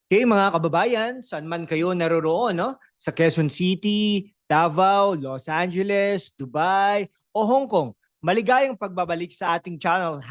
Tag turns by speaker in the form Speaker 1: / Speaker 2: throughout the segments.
Speaker 1: Okay, mga kababayan, saan man kayo naroroon, no? Sa Quezon City, Davao, Los Angeles, Dubai, o Hong Kong. Maligayang pagbabalik sa ating channel,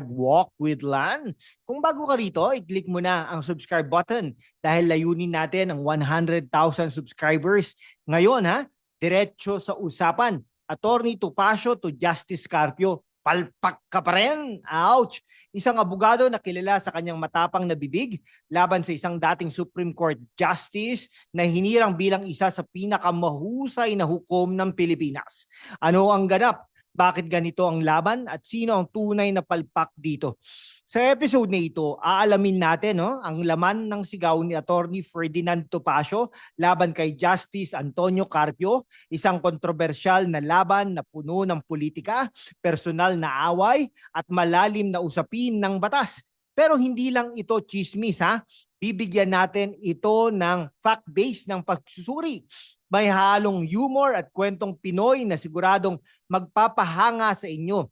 Speaker 1: #WalkWithLan. Kung bago ka rito, i-click mo na ang subscribe button dahil layunin natin ang 100,000 subscribers. Ngayon, diretso sa usapan. Attorney Topacio to Justice Carpio. Palpak ka pa rin. Ouch! Isang abogado na kilala sa kanyang matapang na bibig laban sa isang dating Supreme Court Justice na hinirang bilang isa sa pinakamahusay na hukom ng Pilipinas. Ano ang ganap? Bakit ganito ang laban at sino ang tunay na palpak dito? Sa episode na ito, aalamin natin ang laman ng sigaw ni Attorney Ferdinand Topacio laban kay Justice Antonio Carpio, isang kontrobersyal na laban na puno ng politika, personal na away at malalim na usapin ng batas. Pero hindi lang ito chismis Bibigyan natin ito ng fact-based ng pagsusuri. May halong humor at kwentong Pinoy na siguradong magpapahanga sa inyo.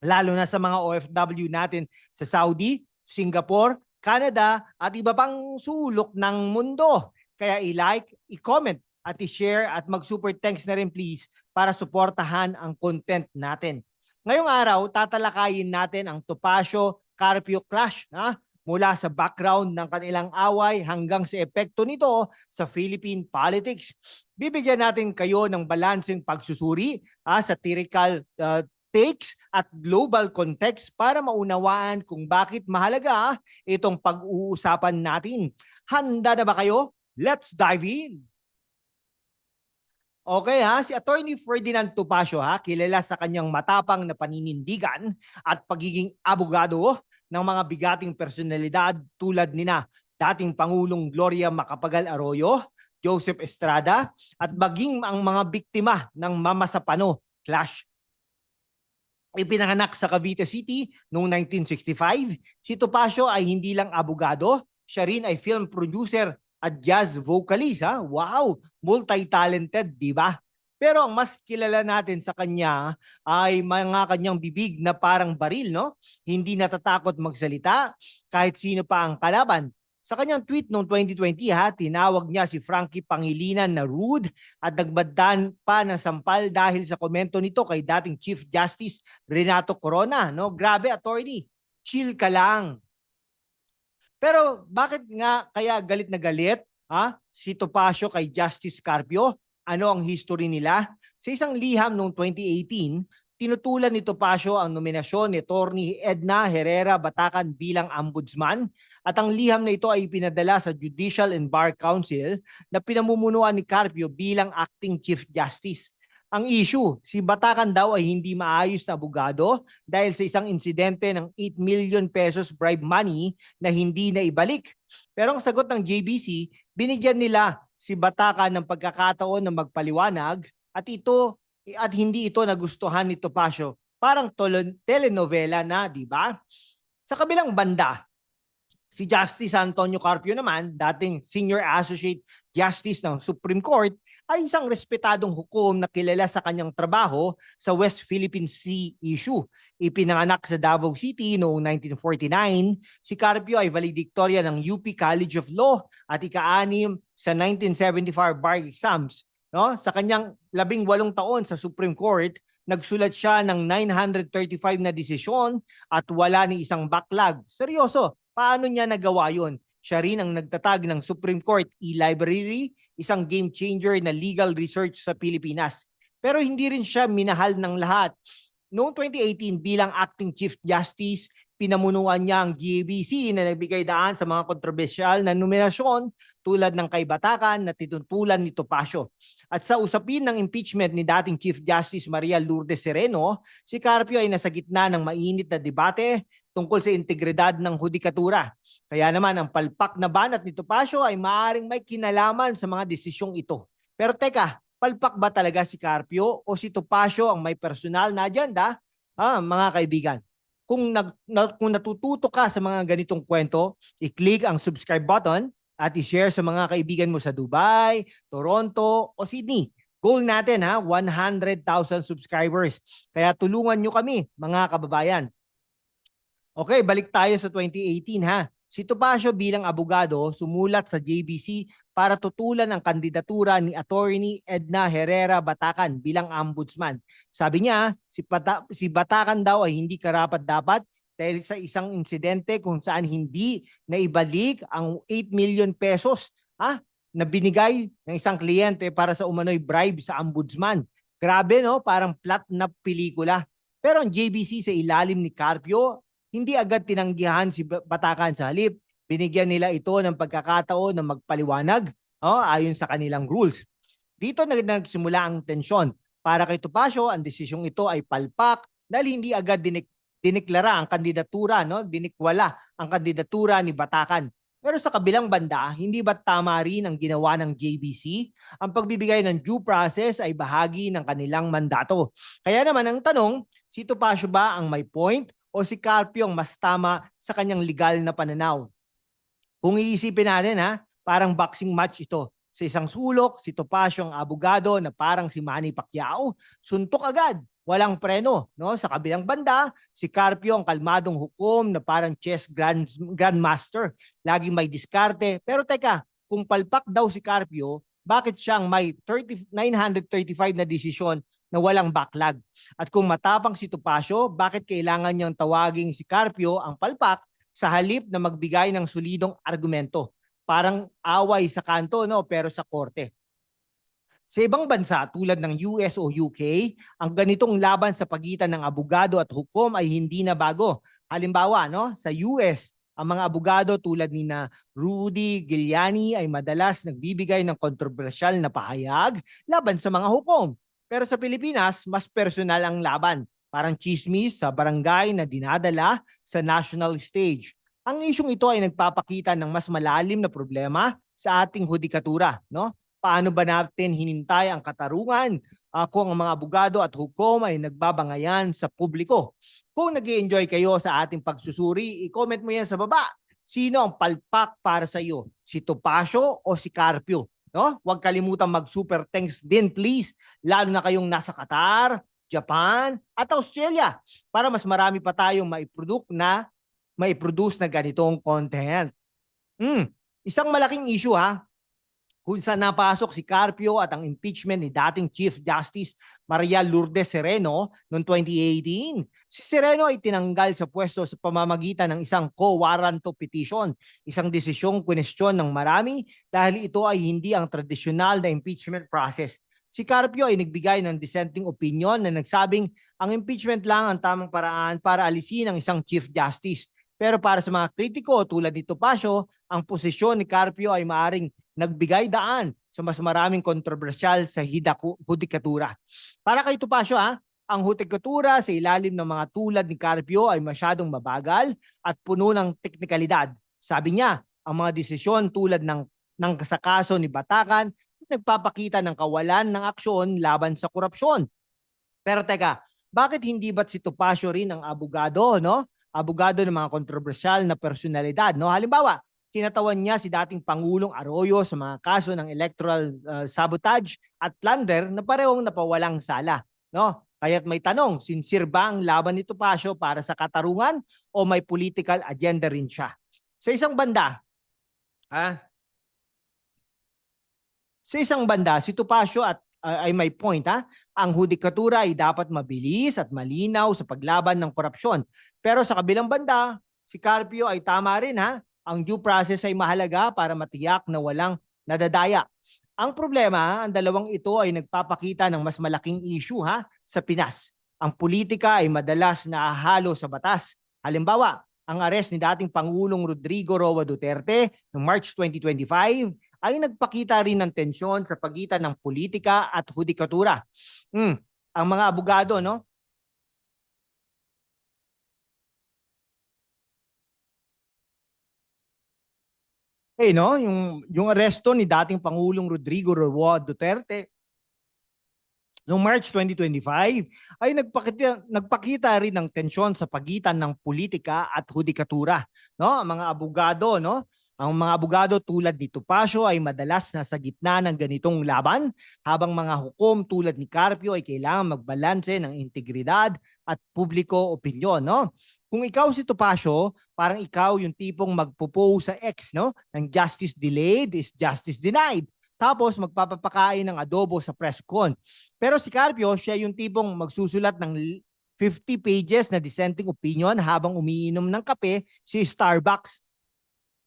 Speaker 1: Lalo na sa mga OFW natin sa Saudi, Singapore, Canada at iba pang sulok ng mundo. Kaya i-like, i-comment at i-share at mag-super thanks na rin please para suportahan ang content natin. Ngayong araw, tatalakayin natin ang Topacio Carpio clash mula sa background ng kanilang away hanggang sa epekto nito sa Philippine politics. Bibigyan natin kayo ng balanseng pagsusuri, satirical takes at global context para maunawaan kung bakit mahalaga itong pag-uusapan natin. Handa na ba kayo? Let's dive in! Okay si Attorney Ferdinand Topacio kilala sa kanyang matapang na paninindigan at pagiging abogado ng mga bigating personalidad tulad nina dating Pangulong Gloria Macapagal Arroyo, Joseph Estrada at maging ang mga biktima ng Mama Sapano clash. Ipinanganak sa Cavite City noong 1965, si Topacio ay hindi lang abogado, siya rin ay film producer at jazz vocalist. Wow, multi-talented, di ba? Pero ang mas kilala natin sa kanya ay mga kanyang bibig na parang baril, no? Hindi natatakot magsalita kahit sino pa ang kalaban. Sa kanyang tweet noong 2020, tinawag niya si Frankie Pangilinan na rude at nagbadan pa ng sampal dahil sa komento nito kay dating Chief Justice Renato Corona. No? Grabe, attorney. Chill ka lang. Pero bakit nga kaya galit na galit si Topacio kay Justice Carpio? Ano ang history nila? Sa isang liham noong 2018, tinutulan ni Topacio ang nominasyon ni Attorney Edna Herrera Batacan bilang ombudsman at ang liham na ito ay pinadala sa Judicial and Bar Council na pinamumunuan ni Carpio bilang acting Chief Justice. Ang issue, si Batacan daw ay hindi maayos na abogado dahil sa isang insidente ng 8 million pesos bribe money na hindi na ibalik. Pero ang sagot ng JBC, binigyan nila si Batacan ng pagkakataon na magpaliwanag at hindi ito nagustuhan ni Topacio. Parang telenovela na, di ba? Sa kabilang banda, si Justice Antonio Carpio naman, dating Senior Associate Justice ng Supreme Court, ay isang respetadong hukom na kilala sa kanyang trabaho sa West Philippine Sea issue. Ipinanganak sa Davao City noong 1949, si Carpio ay valedictorian ng UP College of Law at ika-6 sa 1975 bar exams. No? Sa kanyang 18 taon sa Supreme Court, nagsulat siya ng 935 na desisyon at wala ni isang backlog. Seryoso, paano niya nagawa yun? Siya rin ang nagtatag ng Supreme Court e-library, isang game changer na legal research sa Pilipinas. Pero hindi rin siya minahal ng lahat. Noong 2018 bilang acting Chief Justice, pinamunuan niya ang GABC na nagbigay daan sa mga kontrobersyal na nominasyon tulad ng kay Batacan na tinutulan ni Topacio. At sa usapin ng impeachment ni dating Chief Justice Maria Lourdes Sereno, si Carpio ay nasa gitna ng mainit na debate tungkol sa integridad ng hudikatura. Kaya naman ang palpak na banat ni Topacio ay maaaring may kinalaman sa mga desisyong ito. Pero teka, palpak ba talaga si Carpio o si Topacio ang may personal na agenda? Mga kaibigan, kung natututo ka sa mga ganitong kwento, i-click ang subscribe button at i-share sa mga kaibigan mo sa Dubai, Toronto o Sydney. Goal natin 100,000 subscribers. Kaya tulungan nyo kami mga kababayan. Okay, balik tayo sa 2018 Si Topacio bilang abogado sumulat sa JBC para tutulan ang kandidatura ni Attorney Edna Herrera Batacan bilang ombudsman. Sabi niya, si Batacan daw ay hindi karapat-dapat dahil sa isang insidente kung saan hindi naibalik ang 8 million pesos na binigay ng isang kliyente para sa umano'y bribe sa ombudsman. Grabe, no? Parang plot na pelikula. Pero ang JBC sa ilalim ni Carpio, hindi agad tinanggihan si Batacan. Sa halip, binigyan nila ito ng pagkakataon na magpaliwanag ayon sa kanilang rules. Dito nagsimula ang tensyon. Para kay Topacio, ang desisyong ito ay palpak dahil hindi agad diniklara ang kandidatura, dinikwala ang kandidatura ni Batacan. Pero sa kabilang banda, hindi ba tama rin ang ginawa ng JBC? Ang pagbibigay ng due process ay bahagi ng kanilang mandato. Kaya naman ang tanong, si Topacio ba ang may point o si Carpio ang mas tama sa kanyang legal na pananaw? Kung iisipin natin, parang boxing match ito. Sa isang sulok, si Topacio ang abogado na parang si Manny Pacquiao, suntok agad. Walang preno, no? Sa kabilang banda, si Carpio ang kalmadong hukom na parang chess grandmaster, laging may diskarte. Pero teka, kung palpak daw si Carpio, bakit siyang may 935 na desisyon na walang backlog? At kung matapang si Topacio, bakit kailangan niyang tawaging si Carpio ang palpak sa halip na magbigay ng solidong argumento? Parang away sa kanto, no? Pero sa korte. Sa ibang bansa tulad ng US o UK, ang ganitong laban sa pagitan ng abogado at hukom ay hindi na bago. Halimbawa, sa US, ang mga abogado tulad ni na Rudy Giuliani ay madalas nagbibigay ng kontrobersyal na pahayag laban sa mga hukom. Pero sa Pilipinas, mas personal ang laban. Parang chismis sa barangay na dinadala sa national stage. Ang isyong ito ay nagpapakita ng mas malalim na problema sa ating hudikatura, no? Paano ba natin hinintay ang katarungan kung ang mga abogado at hukom ay nagbabangayan sa publiko? Kung nag-i-enjoy kayo sa ating pagsusuri, i-comment mo yan sa baba. Sino ang palpak para sa iyo? Si Topacio o si Carpio? No? Huwag kalimutan mag-super thanks din please, lalo na kayong nasa Qatar, Japan at Australia para mas marami pa tayong maiproduce na ganitong content. Isang malaking issue kung saan napasok si Carpio at ang impeachment ni dating Chief Justice Maria Lourdes Sereno noong 2018. Si Sereno ay tinanggal sa pwesto sa pamamagitan ng isang co-warranto petition, isang desisyong kwestiyon ng marami dahil ito ay hindi ang tradisyonal na impeachment process. Si Carpio ay nagbigay ng dissenting opinion na nagsabing ang impeachment lang ang tamang paraan para alisin ang isang Chief Justice. Pero para sa mga kritiko tulad ni Topacio, ang posisyon ni Carpio ay maaring nagbigay daan sa mas maraming kontrobersyal sa hudikatura. Para kay Topacio, ang hudikatura sa ilalim ng mga tulad ni Carpio ay masyadong mabagal at puno ng teknikalidad. Sabi niya, ang mga desisyon tulad ng sa kaso ni Batacan nagpapakita ng kawalan ng aksyon laban sa korupsyon. Pero teka, bakit hindi ba't si Topacio rin ang abogado, no? Abogado ng mga kontrobersyal na personalidad, no? Halimbawa, kinatawan niya si dating Pangulong Arroyo sa mga kaso ng electoral sabotage at plunder na parehong napawalang sala, no? Kaya't may tanong, sincere ba ang laban ni Topacio para sa katarungan o may political agenda rin siya? Sa isang banda, si Topacio ay may point, ang hudikatura ay dapat mabilis at malinaw sa paglaban ng korupsyon. Pero sa kabilang banda, si Carpio ay tama rin, ang due process ay mahalaga para matiyak na walang nadadaya. Ang problema, ang dalawang ito ay nagpapakita ng mas malaking issue sa Pinas. Ang politika ay madalas nahahalo sa batas. Halimbawa, ang arrest ni dating Pangulong Rodrigo Roa Duterte noong March 2025 ay nagpakita rin ng tensyon sa pagitan ng politika at hudikatura. Ang mga abogado, no? Yung aresto ni dating Pangulong Rodrigo Roa Duterte noong March 2025 ay nagpakita rin ng tensyon sa pagitan ng politika at hudikatura, no? Ang mga abogado, no? Ang mga abogado tulad ni Topacio ay madalas nasa gitna ng ganitong laban, habang mga hukom tulad ni Carpio ay kailangan magbalanse ng integridad at publiko opinyon, no? Kung ikaw si Topacio, parang ikaw yung tipong magpo-post sa X, no? Ng justice delayed is justice denied. Tapos magpapapakain ng adobo sa press con. Pero si Carpio, siya yung tipong magsusulat ng 50 pages na dissenting opinion habang umiinom ng kape si Starbucks.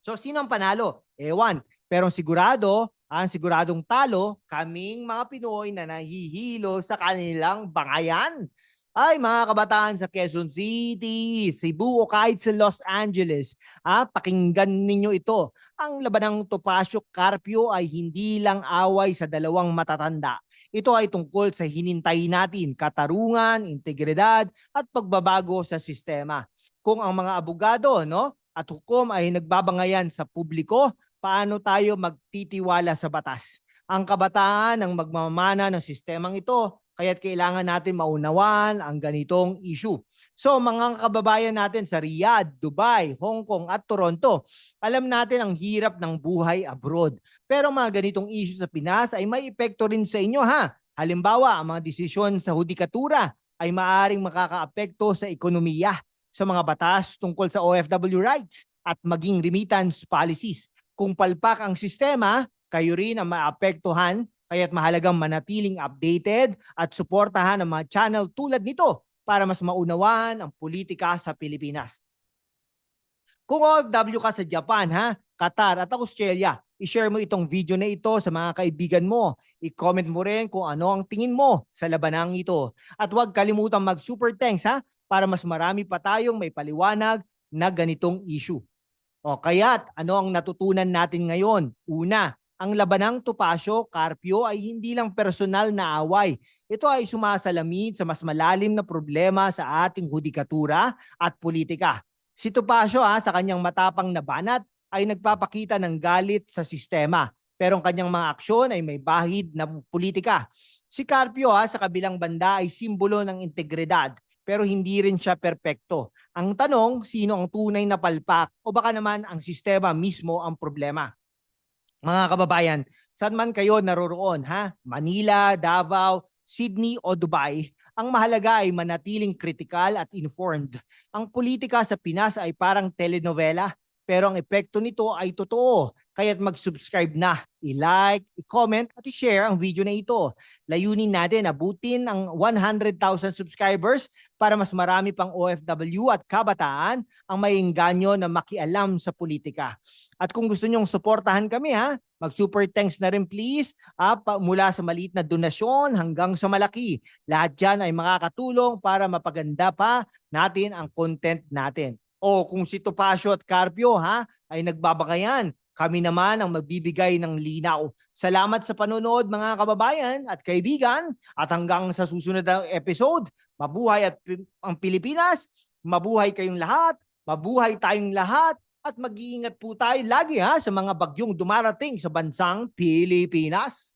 Speaker 1: So sino ang panalo? Ewan. Pero ang siguradong talo, kaming mga Pinoy na nahihilo sa kanilang bangayan. Ay, mga kabataan sa Quezon City, Cebu o kahit sa Los Angeles, pakinggan ninyo ito. Ang labanang Topacio Carpio ay hindi lang away sa dalawang matatanda. Ito ay tungkol sa hinintay natin, katarungan, integridad at pagbabago sa sistema. Kung ang mga abogado, no, at hukom ay nagbabangayan sa publiko, paano tayo magtitiwala sa batas? Ang kabataan ang magmamana ng sistemang ito, kaya't kailangan natin maunawan ang ganitong issue. So mga kababayan natin sa Riyadh, Dubai, Hong Kong at Toronto, alam natin ang hirap ng buhay abroad. Pero mga ganitong issue sa Pinas ay may epekto rin sa inyo ha. Halimbawa, ang mga desisyon sa hudikatura ay maaring makakaapekto sa ekonomiya, sa mga batas tungkol sa OFW rights at maging remittance policies. Kung palpak ang sistema, kayo rin ang maapektuhan, kaya't mahalagang manatiling updated at suportahan ang mga channel tulad nito para mas maunawaan ang politika sa Pilipinas. Kung OFW ka sa Japan, Qatar at Australia, i-share mo itong video na ito sa mga kaibigan mo. I-comment mo rin kung ano ang tingin mo sa labanang ito. At huwag kalimutang mag-super thanks para mas marami pa tayong may paliwanag na ganitong issue. O kaya't ano ang natutunan natin ngayon? Una, ang labanang Topacio Carpio ay hindi lang personal na away. Ito ay sumasalamin sa mas malalim na problema sa ating hudikatura at politika. Si Topacio sa kanyang matapang na banat ay nagpapakita ng galit sa sistema, pero ang kanyang mga aksyon ay may bahid na politika. Si Carpio sa kabilang banda ay simbolo ng integridad, pero hindi rin siya perpekto. Ang tanong, sino ang tunay na palpak o baka naman ang sistema mismo ang problema? Mga kababayan, saan man kayo naroroon, Manila, Davao, Sydney o Dubai, ang mahalaga ay manatiling critical at informed. Ang politika sa Pinas ay parang telenovela, pero ang epekto nito ay totoo. Kaya't mag-subscribe na, i-like, i-comment at i-share ang video na ito. Layunin natin abutin ang 100,000 subscribers para mas marami pang OFW at kabataan ang maiengganyo na makialam sa politika. At kung gusto nyong suportahan kami, mag-super thanks na rin please, mula sa maliit na donasyon hanggang sa malaki. Lahat dyan ay makakatulong para mapaganda pa natin ang content natin. O kung si Topacio at Carpio ay nagbabagayan, kami naman ang magbibigay ng linaw. Salamat sa panonood mga kababayan at kaibigan, at hanggang sa susunod na episode, mabuhay ang Pilipinas, mabuhay kayong lahat, mabuhay tayong lahat, at mag-iingat po tayo lagi sa mga bagyong dumarating sa bansang Pilipinas.